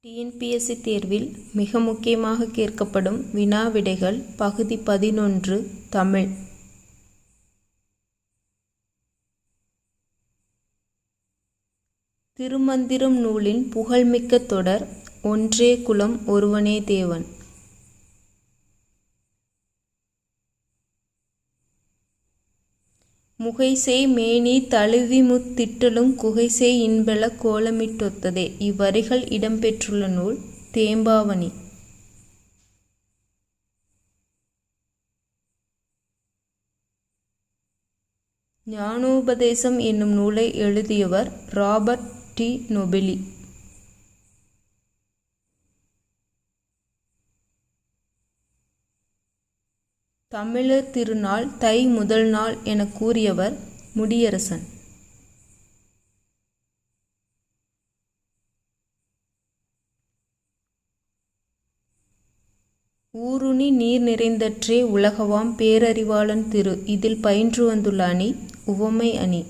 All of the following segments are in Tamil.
டிஎன்பிஎஸ்சி தேர்வில் மிக முக்கியமாக கேட்கப்படும் வினா விடைகள் பகுதி 11 தமிழ். திருமந்திரம் நூலின் புகழ்மிக்க தொடர் ஒன்றே குலம் ஒருவனே தேவன். முகைசெய் மேனி தழுவிமுத் திட்டலும் குகைசெய் இன்பெல கோலமிட்டொத்ததே. இவ்வரிகள் இடம்பெற்றுள்ள நூல் தேம்பாவணி. ஞானோபதேசம் என்னும் நூலை எழுதியவர் ராபர்ட் டி நொபிலி. தமிழர் திருநாள் தை முதல் நாள் எனக் கூறியவர் முடியரசன். ஊருணி நீர் நிறைந்தற்றே உலகவாம் பேரறிவாளன் திரு. இதில் பயின்று வந்துள்ள அணி உவமை அணி.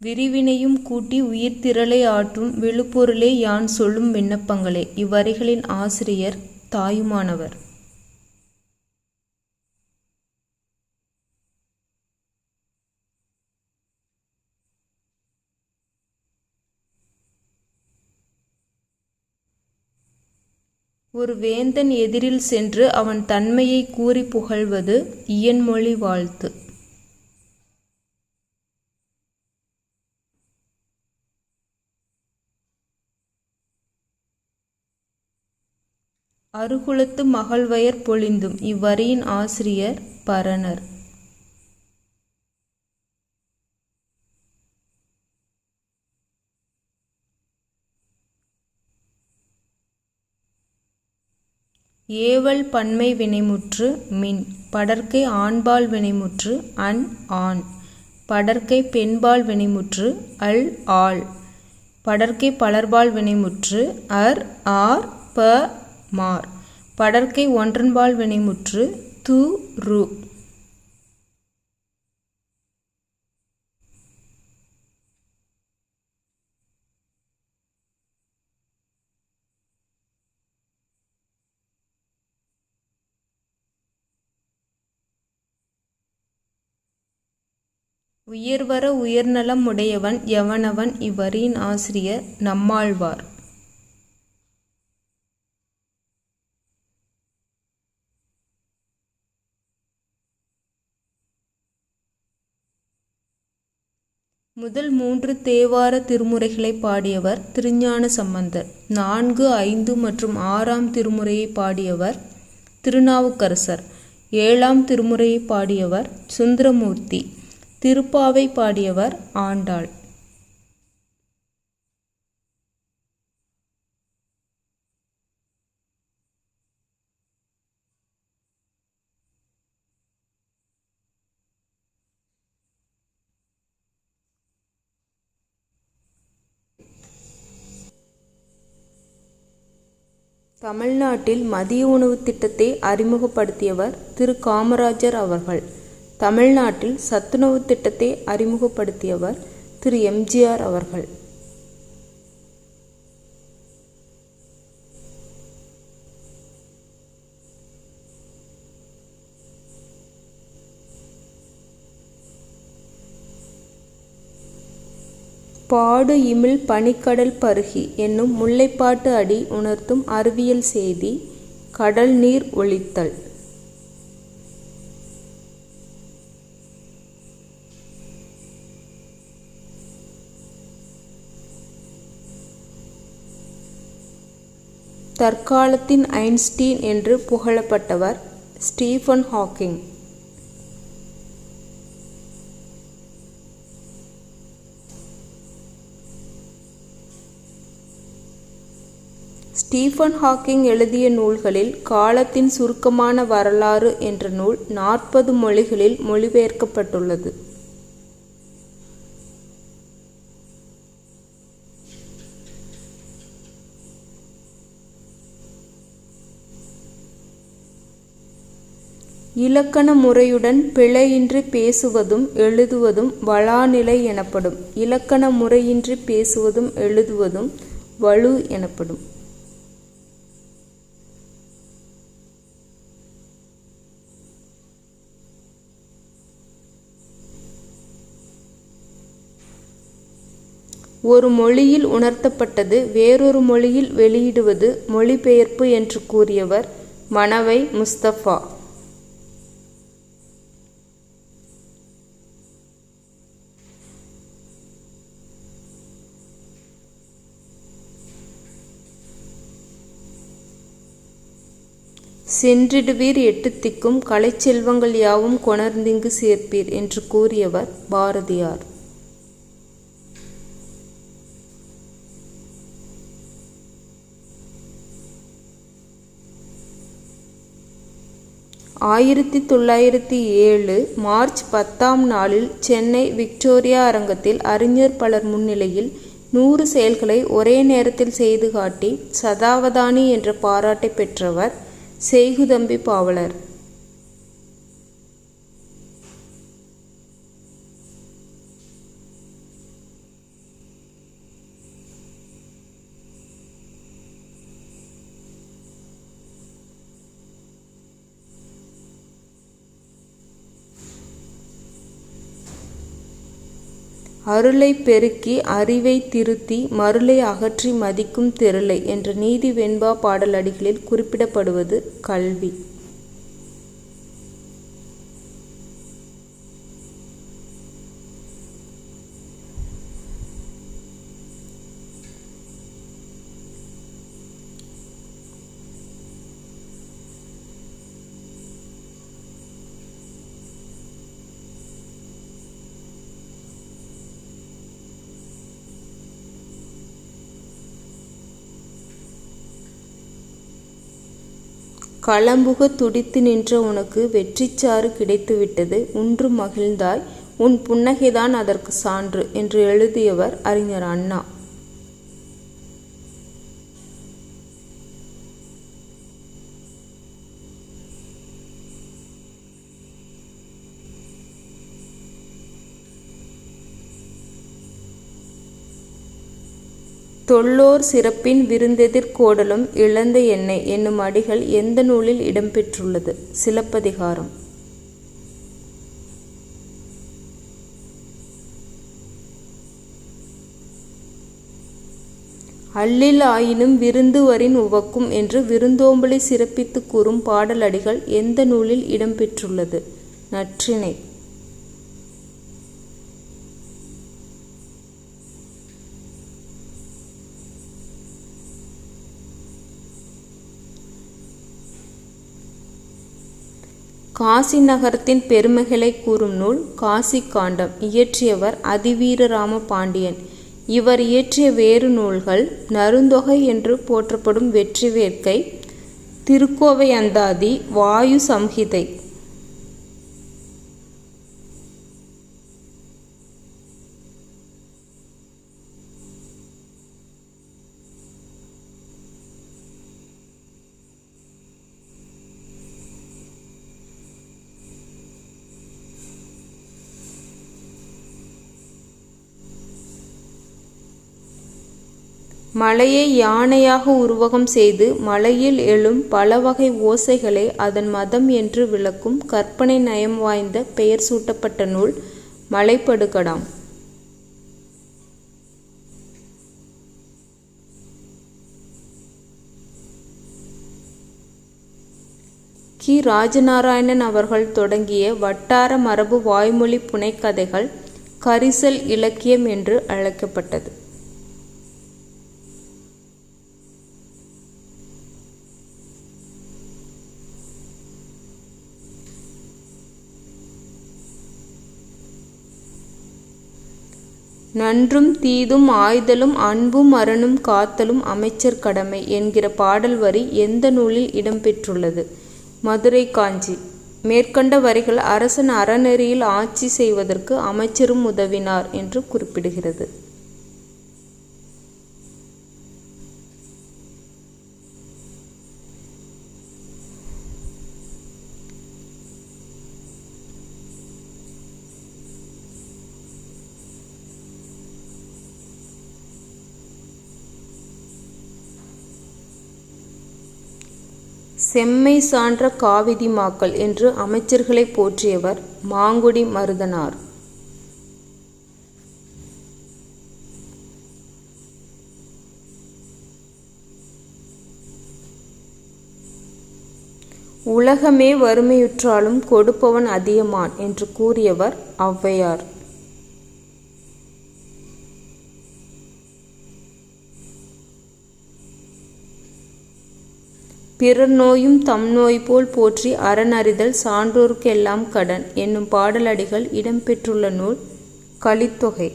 விரிவினையும் கூட்டி உயிர்த்திரளை ஆற்றும் விழுப்பொருளே யான் சொல்லும் விண்ணப்பங்களே. இவ்வரிகளின் ஆசிரியர் தாயுமானவர். ஒரு வேந்தன் எதிரில் சென்று அவன் தன்மையை கூறி புகழ்வது இயன்மொழி வாழ்த்து. அருகுலத்து மகள்வயற் பொலிந்தும். இவ்வரியின் ஆசிரியர் பரணர். ஏவல் பன்மை வினைமுற்று மின். படர்க்கை ஆண்பால் வினைமுற்று அன் ஆண். படர்க்கை பெண்பால் வினைமுற்று அல் ஆள். படர்க்கை பலர்பால் வினைமுற்று அர் ஆர் ப மார். படர்க்கை ஒன்றன்பால் வினைமுற்று து ரு. உயர்வர உயர்நலம் உடையவன் எவனவன். இவ்வரியின் ஆசிரியர் நம்மாழ்வார். முதல் 3 தேவார திருமுறைகளை பாடியவர் திருஞான சம்பந்தர். 4, 5 மற்றும் 6ஆம் திருமுறையை பாடியவர் திருநாவுக்கரசர். 7ஆம் திருமுறையை பாடியவர் சுந்தரமூர்த்தி. திருப்பாவை பாடியவர் ஆண்டாள். தமிழ்நாட்டில் மதிய உணவு திட்டத்தை அறிமுகப்படுத்தியவர் திரு காமராஜர் அவர்கள். தமிழ்நாட்டில் சத்துணவு திட்டத்தை அறிமுகப்படுத்தியவர் திரு எம்ஜிஆர் அவர்கள். பாடு இமிழ் பனிக்கடல் பருகி என்னும் முல்லைப்பாட்டு அடி உணர்த்தும் அறிவியல் செய்தி கடல் நீர் ஒலித்தல். தற்காலத்தின் ஐன்ஸ்டீன் என்று புகழப்பட்டவர் ஸ்டீஃபன் ஹாக்கிங். ஸ்டீஃபன் ஹாக்கிங் எழுதிய நூல்களில் காலத்தின் சுருக்கமான வரலாறு என்ற நூல் 40 மொழிகளில் மொழிபெயர்க்கப்பட்டுள்ளது. இலக்கண முறையுடன் பிழையின்றி பேசுவதும் எழுதுவதும் வளாநிலை எனப்படும். இலக்கண முறையின்றி பேசுவதும் எழுதுவதும் வழு எனப்படும். ஒரு மொழியில் உணர்த்தப்பட்டது வேறொரு மொழியில் வெளியிடுவது மொழிபெயர்ப்பு என்று கூறியவர் மனவை முஸ்தபா. சென்றிடுவீர் எட்டு திக்கும் கலைச்செல்வங்கள் யாவும் கொணர்ந்திங்கு சேர்ப்பீர் என்று கூறியவர் பாரதியார். ஆயிரத்தி 1907 மார்ச் 10ஆம் நாளில் சென்னை விக்டோரியா அரங்கத்தில் அறிஞர் பலர் முன்னிலையில் 100 செயல்களை ஒரே நேரத்தில் செய்து காட்டி சதாவதானி என்ற பாராட்டை பெற்றவர் செய்குதம்பி பாவலர். அருளை பெருக்கி அறிவை திருத்தி மருளை அகற்றி மதிக்கும் திரளை என்ற நீதி வெண்பா பாடலடிகளில் குறிப்பிடப்படுவது கல்வி. களம்புக துடித்து நின்ற உனக்கு வெற்றிச்சாறு கிடைத்துவிட்டது உன்று மகிழ்ந்தாய் உன் புன்னகைதான் அதற்கு சான்று என்று எழுதியவர் அறிஞர் அண்ணா. தொல்லோர் சிறப்பின் விருந்தெதிர் கோடலும் இழந்த எண்ணெய் என்னும் அடிகள் எந்த நூலில் இடம்பெற்றுள்ளது? சிலப்பதிகாரம். அல்லில் ஆயினும் விருந்து வரின் உவக்கும் என்று விருந்தோம்பலை சிறப்பித்து கூறும் பாடலடிகள் எந்த நூலில் இடம்பெற்றுள்ளது? நற்றிணை. காசி நகரத்தின் பெருமைகளை கூறும் நூல் காசி காண்டம். இயற்றியவர் அதிவீரராம பாண்டியன். இவர் இயற்றிய வேறு நூல்கள் நருந்தொகை என்று போற்றப்படும் வெற்றி வேட்கை, திருக்கோவை அந்தாதி, வாயு சம்ஹிதை. மலையை யானையாக உருவகம் செய்து மலையில் எழும் பல வகை ஓசைகளை அதன் மதம் என்று விளக்கும் கற்பனை நயம் வாய்ந்த பெயர் சூட்டப்பட்ட நூல் மலைப்படுகடாம். கி. ராஜநாராயணன் அவர்கள் தொடங்கிய வட்டார மரபு வாய்மொழி புனைக்கதைகள் கரிசல் இலக்கியம் என்று அழைக்கப்பட்டது. நன்றும் தீதும் ஆய்தலும் அன்பும் அறனும் காத்தலும் அமைச்சர் கடமை என்கிற பாடல் வரி எந்த நூலில் இடம்பெற்றுள்ளது? மதுரை காஞ்சி. மேற்கண்ட வரிகள் அரசன் அறநெறியில் ஆட்சி செய்வதற்கு அமைச்சரும் உதவினார் என்று குறிப்பிடுகிறது. செம்மை சான்ற காவிதி மாக்கள் என்று அமைச்சர்களை போற்றியவர் மாங்குடி மருதனார். உலகமே வறுமையுற்றாலும் கொடுப்பவன் அதியமான் என்று கூறியவர் ஔவையார். பிறர் நோயும் தம் நோய் போல் போற்றி அறனறிதல் சான்றோர்க்கெல்லாம் கடன் என்னும் பாடலடிகள் இடம்பெற்றுள்ள நூல் கலித்தொகை.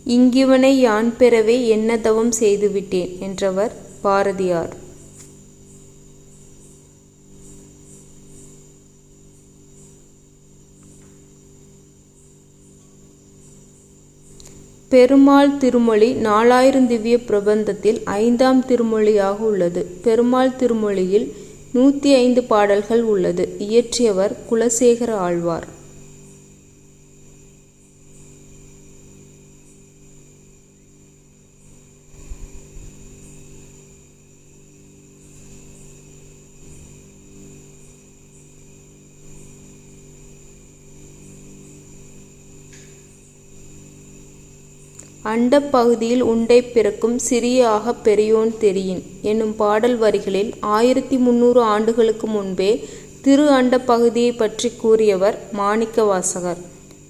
இங்கிவனை யான் பெறவே என்ன தவம் செய்துவிட்டேன் என்றவர் பாரதியார். பெருமாள் திருமொழி 4000 திவ்ய பிரபந்தத்தில் 5ஆம் திருமொழியாக உள்ளது. பெருமாள் திருமொழியில் 105 பாடல்கள் உள்ளது. இயற்றியவர் குலசேகர ஆழ்வார். அண்டப் பகுதியில் உண்டை பிறக்கும் சிறிய ஆகப் பெரியோன் தெரியின் என்னும் பாடல் வரிகளில் 1300 ஆண்டுகளுக்கு முன்பே திரு அண்டப் பகுதியை பற்றி கூறியவர் மாணிக்கவாசகர்.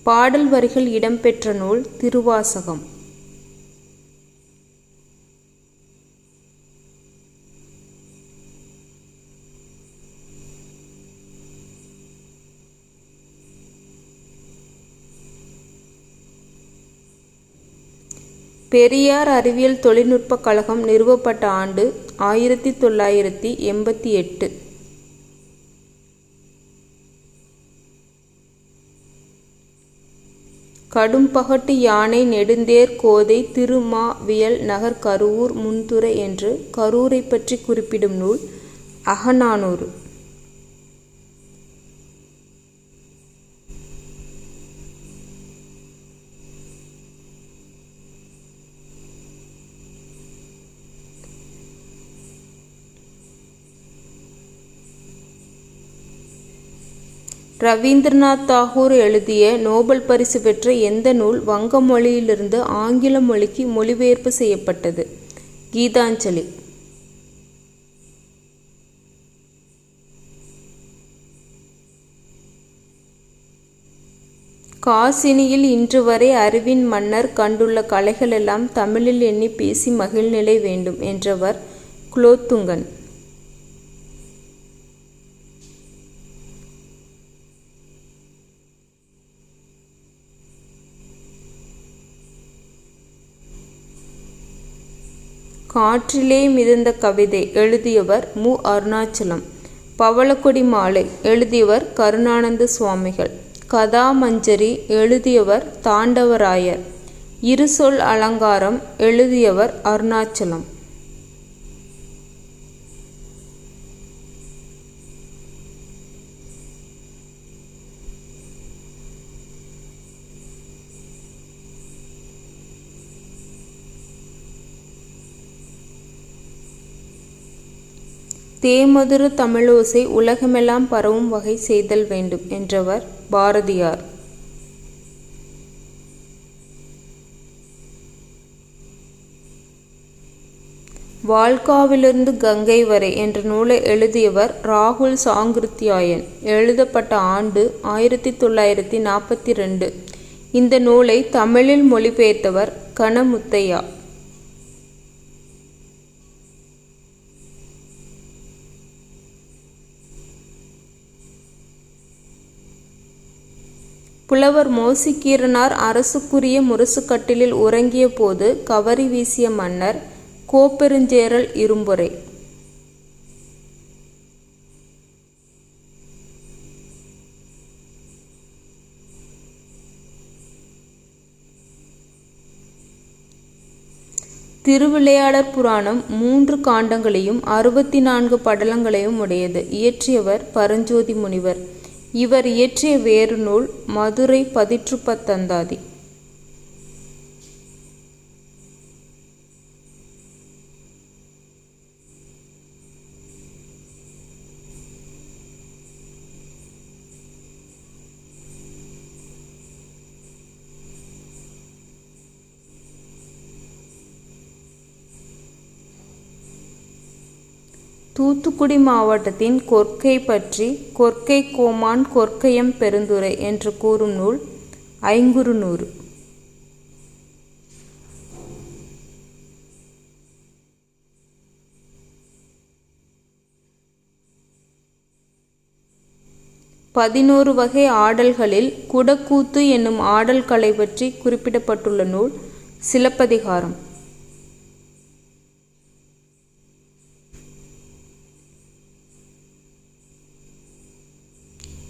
பாடல் வரிகள் இடம்பெற்ற நூல் திருவாசகம். பெரியார் அறிவியல் தொழில்நுட்பக் கழகம் நிறுவப்பட்ட ஆண்டு 1988. கடும்பகட்டு யானை நெடுந்தேர் கோதை திருமாவியல் நகர் கருவூர் முன்துறை என்று கரூரை பற்றி குறிப்பிடும் நூல் அகநானூறு. ரவீந்திரநாத் தாகூர் எழுதிய நோபல் பரிசு பெற்ற எந்த நூல் வங்க மொழியிலிருந்து ஆங்கில மொழிக்கு மொழிபெயர்ப்பு செய்யப்பட்டது? கீதாஞ்சலி. காசினியில் இன்று வரை அறிவின் மன்னர் கண்டுள்ள கலைகளெல்லாம் தமிழில் எண்ணி பேசி மகிழ்நிலை வேண்டும் என்றவர் குலோத்துங்கன். காற்றிலே மிதந்த கவிதை எழுதியவர் மு. அருணாச்சலம். பவளக்கொடி மாலை எழுதியவர் கருணானந்த சுவாமிகள். கதாமஞ்சரி எழுதியவர் தாண்டவராயர். இருசொல் அலங்காரம் எழுதியவர் அருணாச்சலம். தேமதுர தமிழோசை உலகமெல்லாம் பரவும் வகை செய்தல் வேண்டும் என்றவர் பாரதியார். வால்காவிலிருந்து கங்கை வரை என்ற நூலை எழுதியவர் ராகுல் சாங்கிருத்யாயன். எழுதப்பட்ட ஆண்டு 1942. இந்த நூலை தமிழில் மொழிபெயர்த்தவர் கணமுத்தையா. புலவர் மோசிகீரனார் அரசுக்குரிய முரசுக்கட்டிலில் உறங்கிய போது கவரி வீசிய மன்னர் கோப்பெருஞ்சேரல் இரும்பொறை. திருவிளையாடற் புராணம் 3 காண்டங்களையும் 64 படலங்களையும் உடையது. இயற்றியவர் பரஞ்சோதி முனிவர். இவர் இயற்றிய வேறு நூல் மதுரை பதிற்றுப்பத்தந்தாதி. தூத்துக்குடி மாவட்டத்தின் கொற்கை பற்றி கொற்கை கோமான் கொற்கையம் பெருந்துறை என்று கூறும் நூல் ஐங்குறுநூறு. பதினோரு வகை ஆடல்களில் குடக்கூத்து என்னும் ஆடல் கலை பற்றி குறிப்பிடப்பட்டுள்ள நூல் சிலப்பதிகாரம்.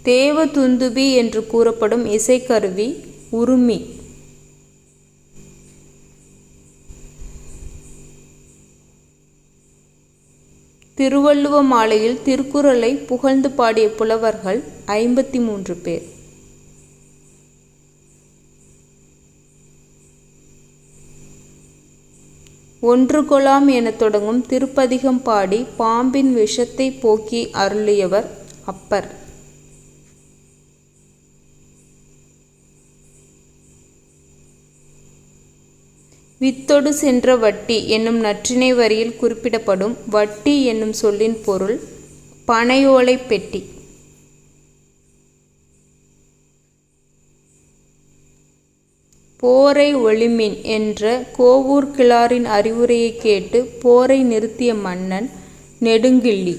தேவதுந்துபி என்று கூறப்படும் இசைக்கருவி உருமி. திருவள்ளுவ மாலையில் திருக்குறளை புகழ்ந்து பாடிய புலவர்கள் 53 பேர். ஒன்று கொலாம் என தொடங்கும் திருப்பதிகம் பாடி பாம்பின் விஷத்தை போக்கி அருளியவர் அப்பர். வித்தொடு சென்ற வட்டி என்னும் நற்றிணை வரியில் குறிப்பிடப்படும் வட்டி என்னும் சொல்லின் பொருள் பனையோலை பெட்டி. போரை ஒழிமின் என்ற கோவூர் கிழாரின் அறிவுரையை கேட்டு போரை நிறுத்திய மன்னன் நெடுங்கிள்ளி.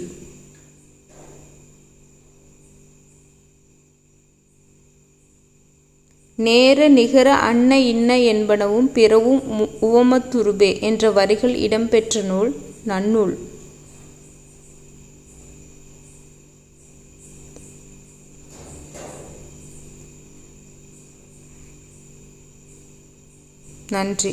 நேர நிகர அன்ன இன்ன என்பனவும் பிறவும் உவமத்துருபே என்ற வரிகள் இடம்பெற்ற நூல் நன்னூல். நன்றி.